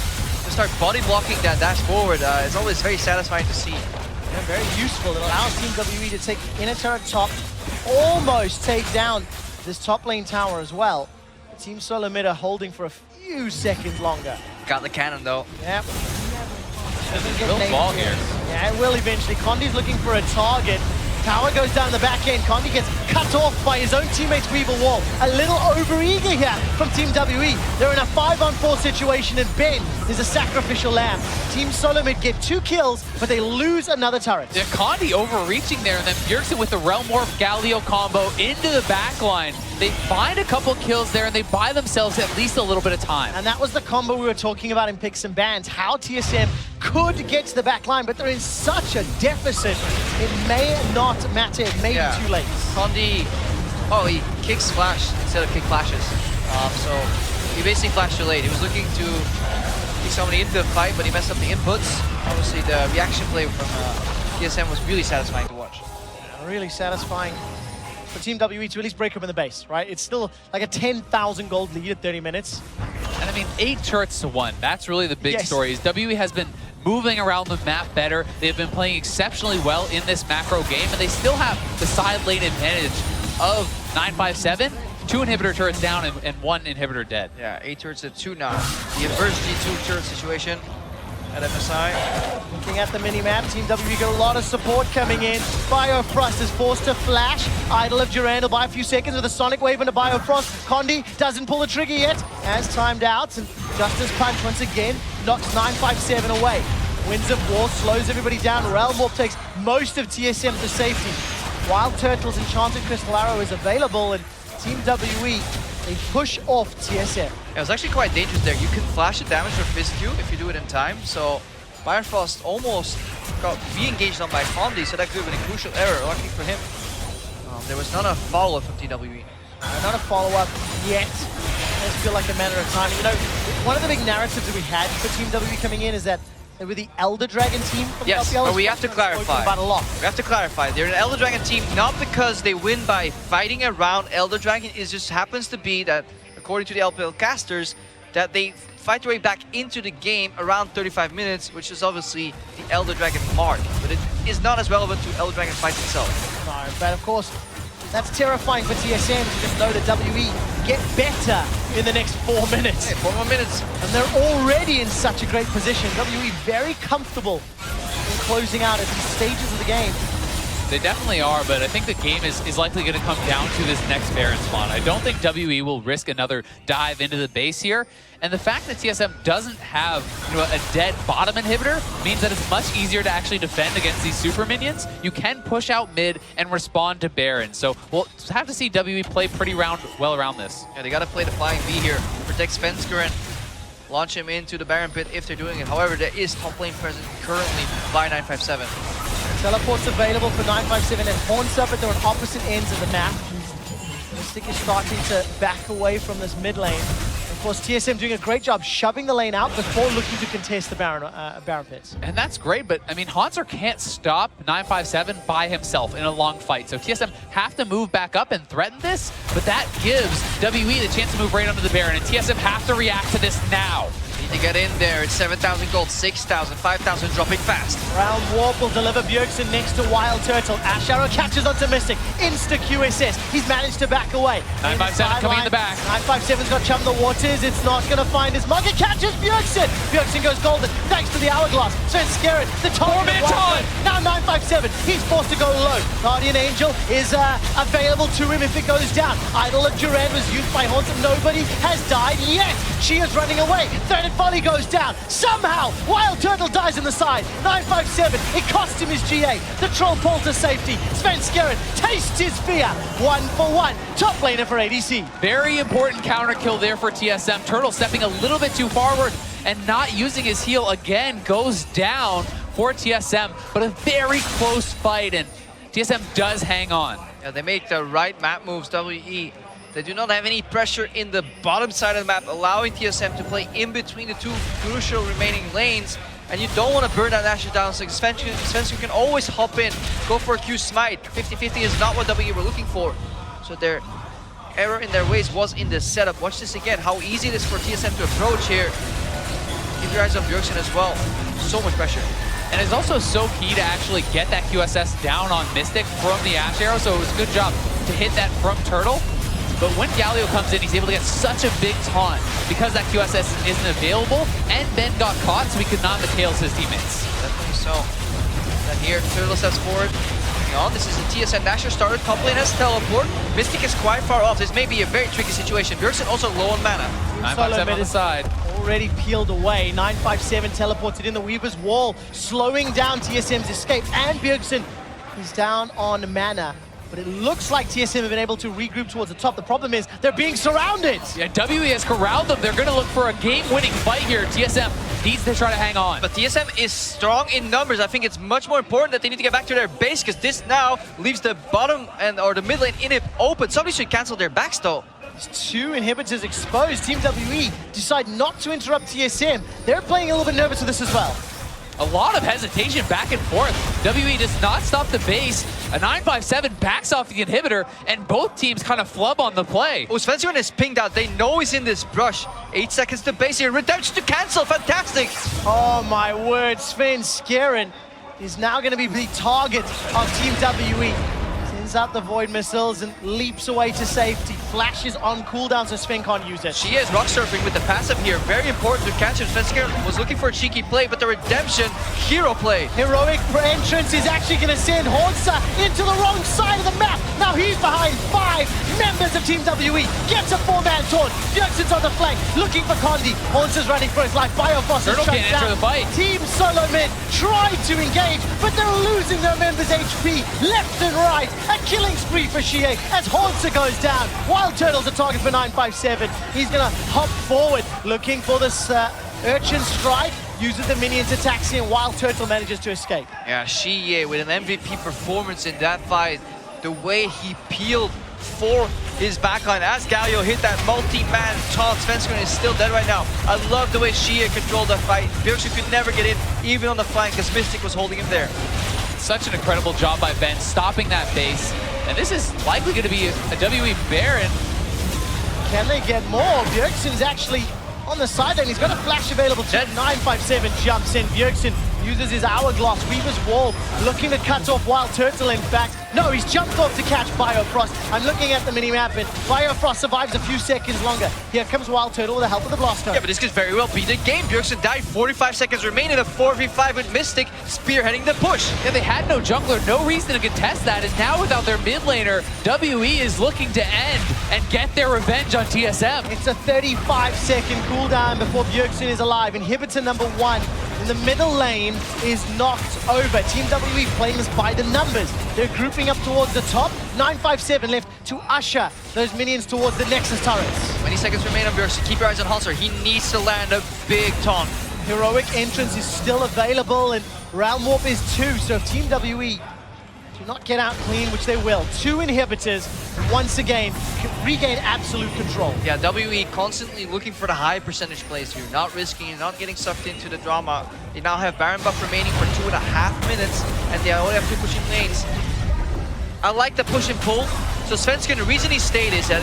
To start body blocking that dash forward, it's always very satisfying to see. Yeah, very useful. It allows Team WE to take inner turret top, almost take down this top lane tower as well. Team SoloMid are holding for a few seconds longer. Got the cannon though. Yep. Will fall here. Yeah, it will eventually. Condi's looking for a target. Power goes down the back end. Condi gets cut off by his own teammate's Weaver Wall. A little overeager here from Team WE. They're in a 5-on-4 situation, and Ben is a sacrificial lamb. Team SoloMid get 2 kills, but they lose another turret. Yeah, Condi overreaching there, and then Bjergsen with the Realm Morph Galio combo into the backline. They find a couple kills there, and they buy themselves at least a little bit of time. And that was the combo we were talking about in Picks and Bans, how TSM could get to the back line, but they're in such a deficit. It may not matter, it may be too late. Condi, he kicks flash instead of kick flashes. So he basically flashed too late. He was looking to kick somebody into the fight, but he messed up the inputs. Obviously, the reaction play from TSM was really satisfying to watch. Yeah, really satisfying for Team WE to at least break up in the base, right? It's still like a 10,000 gold lead at 30 minutes. And I mean, 8 turrets to 1. That's really the big story. Is WE has been moving around the map better. They've been playing exceptionally well in this macro game, and they still have the side lane advantage of 957. 2 inhibitor turrets down and 1 inhibitor dead. Yeah, 8 turrets to 2 now. The inverse G2 turret situation at MSI. Looking at the mini-map, Team WE got a lot of support coming in. Biofrost is forced to flash. Idol of Duran will buy a few seconds with a Sonic Wave into Biofrost. Condi doesn't pull the trigger yet, as timed out, and Justice Punch once again knocks 957 away. Winds of War slows everybody down. Realm Warp takes most of TSM to safety. Wild Turtle's Enchanted Crystal Arrow is available, and Team WE, they push off TSM. It was actually quite dangerous there. You can flash the damage for Fist Q if you do it in time. So Bifrost almost got re-engaged on by Condi, so that could have been a crucial error. Lucky for him, there was not a follow-up from TWE. Not a follow-up yet. It does feel like a matter of time. You know, one of the big narratives that we had for Team WE coming in is that they were the Elder Dragon team from yes, LPL. but we have to clarify. About a lot. We have to clarify. They're an Elder Dragon team not because they win by fighting around Elder Dragon. It just happens to be that, according to the LPL casters, that they fight their way back into the game around 35 minutes, which is obviously the Elder Dragon mark. But it is not as relevant to Elder Dragon fights itself. No, but of course, that's terrifying for TSM to just know that WE get better in the next 4 minutes. Hey, 4 more minutes. And they're already in such a great position. WE very comfortable in closing out at these stages of the game. They definitely are, but I think the game is likely going to come down to this next Baron spawn. I don't think WE will risk another dive into the base here. And the fact that TSM doesn't have a dead bottom inhibitor means that it's much easier to actually defend against these super minions. You can push out mid and respond to Baron. So we'll have to see WE play pretty well around this. Yeah, they got to play the flying V here. Protect Svensker and launch him into the Baron pit if they're doing it. However, there is top lane present currently by 957. Teleport's available for 957 and Horns up, but they're on opposite ends of the map. Mystic is starting to back away from this mid lane. Of course, TSM doing a great job shoving the lane out before looking to contest the Baron pits. And that's great, but I mean, Haunter can't stop 957 by himself in a long fight. So TSM have to move back up and threaten this, but that gives WE the chance to move right onto the Baron, and TSM have to react to this now. Need to get in there. It's 7,000 gold, 6,000, 5,000 dropping fast. Round Warp will deliver Bjergsen next to Wild Turtle. Ash Arrow catches onto Mystic. Insta QSS. He's managed to back away. 957 coming in the back. 957's got Chum the Waters. It's not going to find his mark. It catches Bjergsen. Bjergsen goes golden thanks to the Hourglass. So it's Scared. The target. Now 957. He's forced to go low. Guardian Angel is available to him if it goes down. Idol of Duran was used by Haunter. Nobody has died yet. She is running away. Threaded Volley goes down. Somehow, Wild Turtle dies in the side. 957, it cost him his GA. The Troll pulled to safety. Svensker tastes his fear. 1 for 1. Top laner for ADC. Very important counter kill there for TSM. Turtle stepping a little bit too forward and not using his heal again goes down for TSM, but a very close fight, and TSM does hang on. Yeah, they make the right map moves, WE. They do not have any pressure in the bottom side of the map, allowing TSM to play in between the two crucial remaining lanes. And you don't want to burn that Asher down, so Svensker can always hop in, go for a Q smite. 50-50 is not what WE were looking for. So their error in their ways was in the setup. Watch this again, how easy it is for TSM to approach here. Keep your eyes on Bjergsen as well. So much pressure. And it's also so key to actually get that QSS down on Mystic from the Ash Arrow, so it was a good job to hit that from Turtle. But when Galio comes in, he's able to get such a big taunt because that QSS isn't available, and Ben got caught, so he could not McHale's his teammates. Definitely so. Then here, Turtle steps forward. On. This is the TSM Nasher started. Top lane has teleport. Mystic is quite far off. This may be a very tricky situation. Bjergsen also low on mana. 957 on the side. Already peeled away. 957 teleported in the Weaver's wall, slowing down TSM's escape. And Bjergsen is down on mana. But it looks like TSM have been able to regroup towards the top. The problem is they're being surrounded. Yeah, WE has corralled them. They're going to look for a game-winning fight here. TSM needs to try to hang on. But TSM is strong in numbers. I think it's much more important that they need to get back to their base, because this now leaves the bottom or the mid lane in it open. Somebody should cancel their backs though. Two inhibitors exposed. Team WE decide not to interrupt TSM. They're playing a little bit nervous with this as well. A lot of hesitation back and forth. WE does not stop the base. A 957 backs off the inhibitor, and both teams kind of flub on the play. Oh, Svensker is pinged out. They know he's in this brush. 8 seconds to base here. Redemption to cancel. Fantastic. Oh my word. Svensker is now going to be the target of Team WE. Sends out the Void Missiles and leaps away to safety. Flashes on cooldown so Sven can't use it. She is rock surfing with the passive here. Very important to catch him. Svensker was looking for a cheeky play, but the redemption, hero play. Heroic entrance is actually going to send Hornsa into the wrong side of the map. Now he's behind 5 members of Team WE. Gets a 4-man taunt. Bjergsen's on the flank, looking for Condi. Hornsa's running for his life. Biofrost is shut can't down. enter the fight. Team SoloMid tried to engage, but they're losing their members' HP left and right. A killing spree for Shie as Hornsa goes down. Wild Turtle's a target for 957. He's going to hop forward, looking for this Urchin Strike. Uses the minions attacks in. Wild Turtle manages to escape. Yeah, Shie with an MVP performance in that fight. The way he peeled for his backline as Galio hit that multi-man taunt. Svensker is still dead right now. I love the way Shie controlled that fight. Bjergsen could never get in, even on the flank, because Mystic was holding him there. Such an incredible job by Ben stopping that base. And this is likely going to be a WE Baron. Can they get more? Bjergsen's actually on the sideline. He's got a flash available to 957 jumps in. Bjergsen uses his hourglass. Weaver's wall looking to cut off Wild Turtle, in fact. No, he's jumped off to catch Biofrost. I'm looking at the mini-map, and Biofrost survives a few seconds longer. Here comes Wild Turtle with the help of the Blaster. Yeah, but this could very well be the game. Bjergsen died, 45 seconds remaining, a 4v5 with Mystic spearheading the push. Yeah, they had no jungler, no reason to contest that, and now without their mid laner, WE is looking to end and get their revenge on TSM. It's a 35-second cooldown before Bjergsen is alive. Inhibitor number 1 in the middle lane is knocked over. Team WE playing this by the numbers. They're grouping up towards the top. 957 left to usher those minions towards the Nexus turrets. 20 seconds remain on Bjergsen. Keep your eyes on Halser. He needs to land a big taunt. Heroic entrance is still available, and Realm Warp is 2, so if Team WE do not get out clean, which they will, 2 inhibitors, once again, regain absolute control. Yeah, WE constantly looking for the high percentage plays here, not risking it, not getting sucked into the drama. They now have Baron buff remaining for 2.5 minutes, and they only have 2 pushing lanes. I like the push and pull. So Svensson, the reason he stayed is that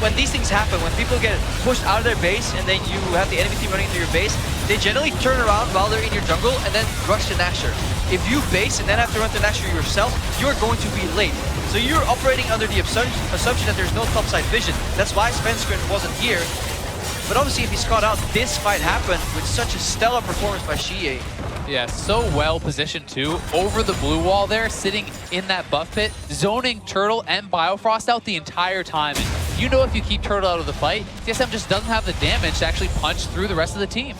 when these things happen, when people get pushed out of their base and then you have the enemy team running into your base, they generally turn around while they're in your jungle and then rush to Nashor. If you base and then have to run to Nashor yourself, you're going to be late. So you're operating under the assumption that there's no topside vision. That's why Svensson wasn't here. But obviously if he's caught out, this fight happened with such a stellar performance by Xie. Yeah, so well positioned too. Over the blue wall there, sitting in that buff pit, zoning Turtle and Biofrost out the entire time. And you know if you keep Turtle out of the fight, TSM just doesn't have the damage to actually punch through the rest of the team.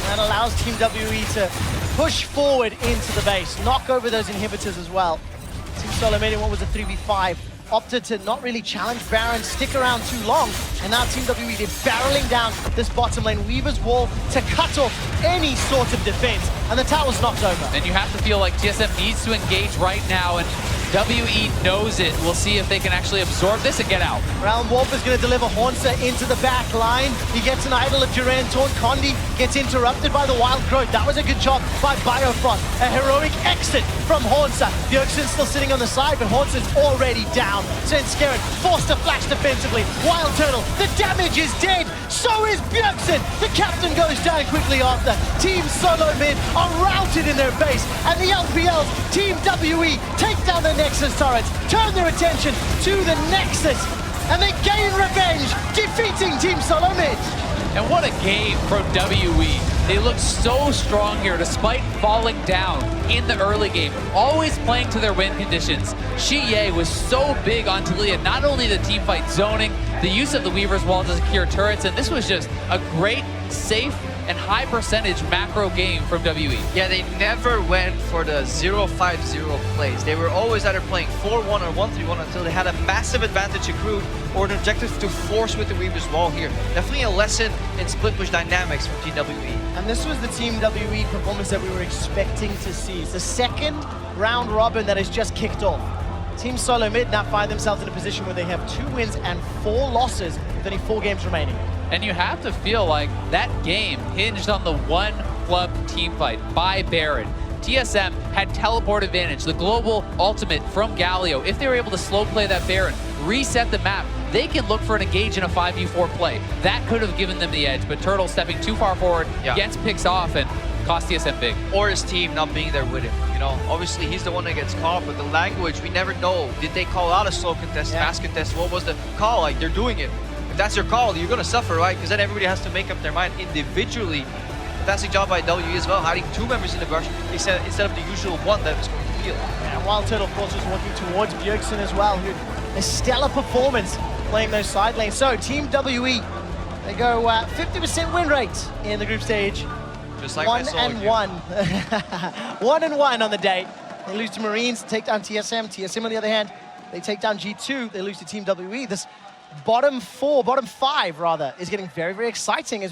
That allows Team WE to push forward into the base, knock over those inhibitors as well. Team SoloMid in what was a 3v5 opted to not really challenge Baron, stick around too long, and now Team WE, they're barreling down this bottom lane. Weaver's wall to cut off any sort of defense, and the tower's knocked over. And you have to feel like TSM needs to engage right now, and WE knows it. We'll see if they can actually absorb this and get out. Realm Warp is going to deliver Haunter into the back line. He gets an Idol of Duran Taunt. Condi gets interrupted by the Wild Growth. That was a good job by Biofrost. A heroic exit from Haunter. Bjergsen's still sitting on the side, but Haunter's already down. Svenskeren forced to flash defensively. Wild Turtle, the damage is dead. So is Bjergsen. The captain goes down quickly after. Team SoloMid are routed in their base, and the LPLs, Team WE, take down the Nexus turrets, turn their attention to the Nexus, and they gain revenge, defeating Team SoloMid. And what a game from WE. They look so strong here despite falling down in the early game, always playing to their win conditions. Xie was so big on Talia, not only the team fight zoning, the use of the Weaver's Wall to secure turrets, and this was just a great, safe, and high percentage macro game from WE. Yeah, they never went for the 0-5-0 plays. They were always either playing 4-1 or 1-3-1 until they had a massive advantage accrued or an objective to force with the Weaver's Wall here. Definitely a lesson in split push dynamics from TWE. And this was the Team WE performance that we were expecting to see. It's the second round robin that has just kicked off. Team SoloMid now find themselves in a position where they have 2 wins and 4 losses with only 4 games remaining. And you have to feel like that game hinged on the one club team fight by Baron. TSM had teleport advantage, the global ultimate from Galio. If they were able to slow play that Baron, reset the map, they can look for an engage in a 5v4 play. That could have given them the edge, but Turtle stepping too far forward, gets picks off and cost TSM big. Or his team not being there with him. You know, obviously he's the one that gets caught, but the language, we never know. Did they call out a slow contest, fast contest? What was the call? Like, they're doing it. If that's your call, you're gonna suffer, right? Because then everybody has to make up their mind individually. Fantastic job by WE as well, hiding 2 members in the brush instead of the usual one that was going to heal. And Wild Turtle, of course, was working towards Bjergsen as well, who a stellar performance playing those side lanes. So Team WE, they go 50% win rate in the group stage. Just like 1-1. 1-1 on the day. They lose to Marines, take down TSM. TSM, on the other hand, they take down G2. They lose to Team WE. This bottom 5 rather is getting very, very exciting as we